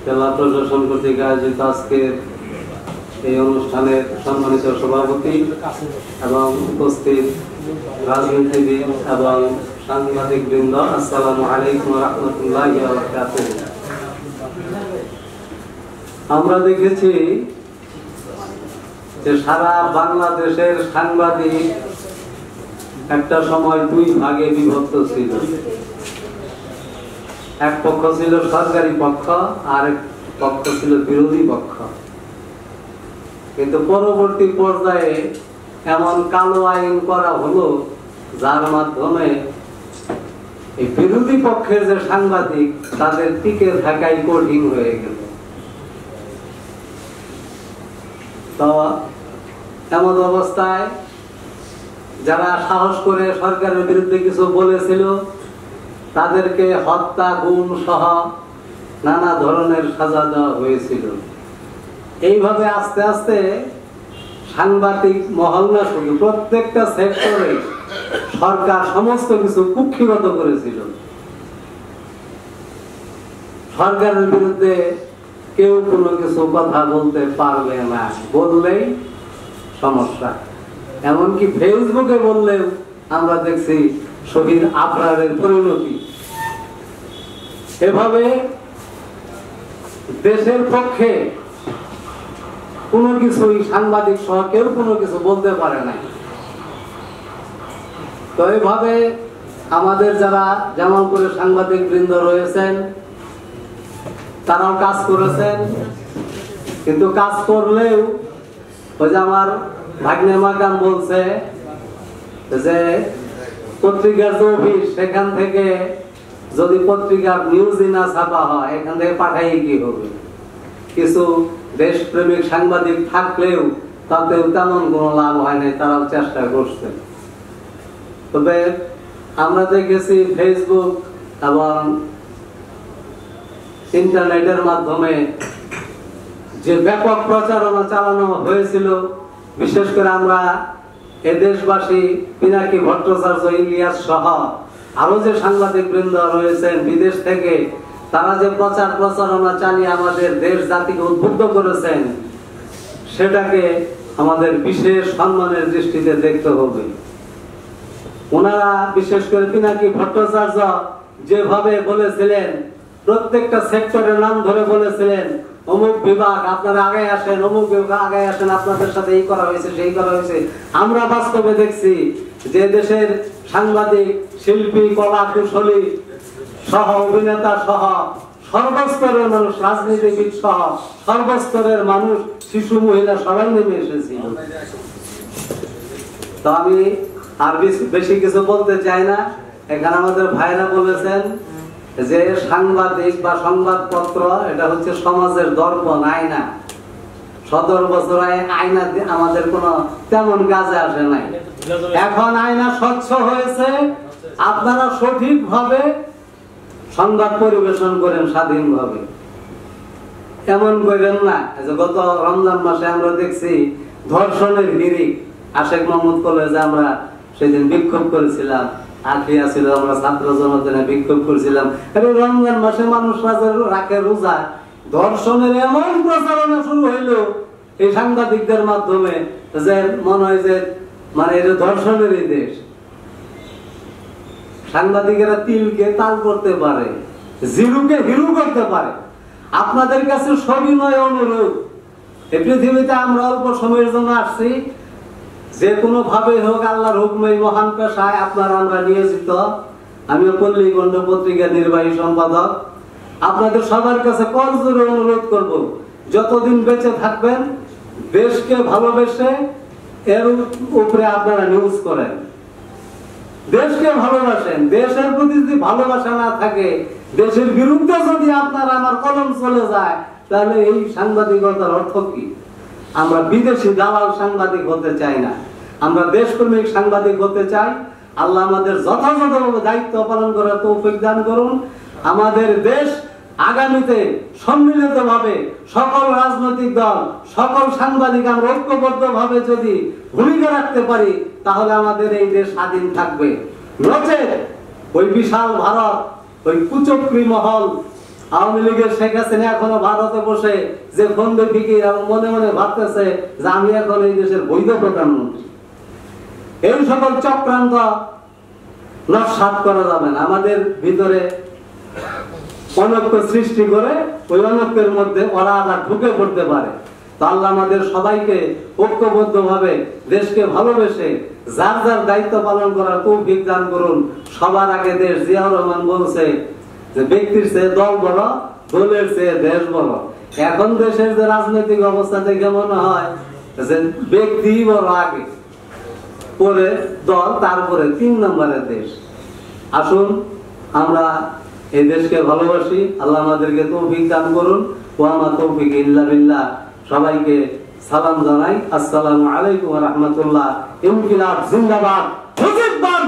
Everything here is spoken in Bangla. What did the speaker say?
জেলা প্রশাসন কর্তৃক আয়োজিত আজকের এই অনুষ্ঠানের সম্মানিত সভাপতি এবং উপস্থিত রাজনীতিবিদ এবং সাংবাদিক বৃন্দ, আসসালামু আলাইকুম ওয়া রাহমাতুল্লাহি ওয়া বারাকাতুহু। আমরা দেখেছি যে সারা বাংলাদেশের সাংবাদিক একটা সময় দুই ভাগে বিভক্ত ছিল। এক পক্ষ ছিল সরকারি পক্ষ, আর এক পক্ষ ছিল বিরোধী পক্ষ। কিন্তু পরবর্তী পর্যায়ে এমন কালো আইন করা হলো যার মাধ্যমে এই বিরোধী পক্ষের যে সাংবাদিক তাদের টিকে থাকাই কঠিন হয়ে গেল। তো এমন অবস্থায় যারা সাহস করে সরকারের বিরুদ্ধে কিছু বলেছিল তাদেরকে হত্যা, গুম সহ নানা ধরনের সাজা দেওয়া হয়েছিল। এইভাবে আস্তে আস্তে সাংবাদিক মহল না শুধু প্রত্যেকটা সেক্টরে সরকার সমস্ত কিছু কুক্ষিগত করেছিল। সরকারের বিরুদ্ধে কেউ কোনো কিছু কথা বলতে পারবে না, বললেই সমস্যা। এমনকি ফেসবুকে বললেও আমরা দেখছি শহীদ আফরারের পরিণতি। এভাবে দেশের পক্ষে কোনো কিছুই সাংবাদিক সহ কেউ কোনো কিছু বলতে পারে না। তো এইভাবে আমাদের যারা যেমন করে সাংবাদিক বৃন্দ রয়েছেন তারাও কাজ করেছেন, কিন্তু কাজ করলেও ওই যে আমার ভাগ্নে মাকাম বলছে যে পত্রিকার যে অফিস সেখান থেকে যদি পত্রিকার নিউজই না ছাপা হয় এখান থেকে পাঠাই কি হবে। কিছু দেশপ্রেমিক সাংবাদিক থাকলেও তাতেও তেমন কোনো লাভ হয় নাই, তারাও চেষ্টা করছে। তবে আমরা দেখেছি ফেসবুক এবং ইন্টারনেটের মাধ্যমে যে ব্যাপক প্রচারণা চালানো হয়েছিল, বিশেষ করে আমরা এদেশবাসী পিনাকি ভট্টাচার্য, ইলিয়াস সহ আরো যে সাংবাদিক বৃন্দ রয়েছেন বিদেশ থেকে, তারা যে প্রচারণা চালিয়ে আমাদের দেশ জাতিকে উদ্বুদ্ধ করেছেন সেটাকে আমাদের বিশেষ সম্মানের দৃষ্টিতে দেখতে হবে। ওনারা বিশেষ করে পিনাকি ভট্টাচার্য যেভাবে বলেছিলেন, প্রত্যেকটা সেক্টরের নাম ধরে বলেছিলেন অমুক বিভাগ আপনারা আগে আসেন, অমুক বিভাগ আগে আসেন, আপনাদের সাথে এই করা হয়েছে সেই করা হয়েছে। আমরা বাস্তবে দেখছি যে দেশের সাংবাদিক, শিল্পী, কলা কুশলী সহ অভিনেতা সহ সর্বস্তরের মানুষ, রাজনীতিবিদ সহ সর্বস্তরের মানুষ, শিশু, মহিলা সবাই নেমে এসেছিল। তো আমি আর বেশি কিছু বলতে চাই না। এখানে আমাদের ভাইরা বলেছেন যে সাংবাদিক বা সংবাদপত্র এটা হচ্ছে সমাজের দর্পণ, আয়না। 17 বছর আয়না আমাদের কোনো তেমন কাজে আসে নাই। এখন আয়না স্বচ্ছ হয়েছে, আপনারা সঠিকভাবে সংবাদ পরিবেশন করেন স্বাধীনভাবে। এমন করেন না যে গত রমজান মাসে আমরা দেখছি ধর্ষণের হিড়িক আশেক মোহাম্মদ কলেজে আমরা সেদিন বিক্ষোভ করেছিলাম, আখিয়া ছিল, আমরা ছাত্র জনতা বিক্ষোভ করেছিলাম। রমজান মাসে মানুষ রাখে রোজা, ধর্ষণের এমন প্রচারণা শুরু হইলো এই সাংবাদিকদের মাধ্যমে যে মনে হয় যে মানে এটা ধর্ষণেরই দেশ। সাংবাদিকেরা তিলকে তাল করতে পারে, জিরুকে হিরু করতে পারে। আপনাদের কাছে সবিনয় অনুরোধ, এই পৃথিবীতে আমরা অল্প সময়ের জন্য আসছি, যে কোনো ভাবে হোক আল্লাহর হুকুমে মহান পেশায় আপনারা আমরা নিয়োজিত। আমিও পল্লীগণ্ড পত্রিকার নির্বাহী সম্পাদক। আপনাদের সবার কাছে করজোড়ে অনুরোধ করব, যতদিন বেঁচে থাকবেন দেশকে ভালোবেসে এর উপরে আপনারা নিউজ করেন, দেশকে ভালোবাসেন। দেশের প্রতি যদি ভালোবাসা না থাকে, দেশের বিরুদ্ধে যদি আপনার আমার কলম চলে যায়, তাহলে এই সাংবাদিকতার অর্থ কি? আমরা বিদেশি দালাল সাংবাদিক হতে চাই না, আমরা দেশপ্রেমিক সাংবাদিক হতে চাই। আল্লাহ আমাদের যথাযথভাবে দায়িত্ব পালন করার তৌফিক দান করুন। আমাদের দেশ আগামীতে সম্মিলিতভাবে সকল রাজনৈতিক দল, সকল সাংবাদিক আমরা ঐক্যবদ্ধভাবে যদি ভূমিকা রাখতে পারি, তাহলে আমাদের এই দেশ স্বাধীন থাকবে। নচেত ওই বিশাল ভারত, ওই কুচক্রী মহল আওয়ামী লীগের শেখ হাসিনা এখনো ভারতে বসে যে ফন্দে ফিকির এবং মনে মনে ভাবতেছে যে আমি এখন এই দেশের বৈধ প্রধানমন্ত্রী। এই সকল চক্রান্ত নস্যাৎ করা যাবে না। আমাদের ভিতরে অনৈক্য সৃষ্টি করে ওই অনৈক্যের মধ্যে ওরা আবার ঢুকে পড়তে পারে। তো আল্লাহ আমাদের সবাইকে ঐক্যবদ্ধ ভাবে দেশকে ভালোবেসে যার যার দায়িত্ব পালন করার তৌফিক দান করুন। সবার আগে দেশ, জিয়াউর রহমান বলছে যে ব্যক্তির চেয়ে দল বড়, দলের চেয়ে দেশ বড়। এখন দেশের যে রাজনৈতিক অবস্থা দেখে মনে হয় যে ব্যক্তি বড় আগে, পরে দল, তারপরে 3 নম্বরের দেশ। আসুন আমরা এই দেশকে ভালোবাসি। আল্লাহ আমাদেরকে তৌফিক দান করুন। ওয়া মা তৌফিক ইল্লা বিল্লাহ। সবাইকে সালাম জানাই। আসসালামু আলাইকুম ওয়া রাহমাতুল্লাহ। ইনকিলাব জিন্দাবাদ, মুজিববাদ।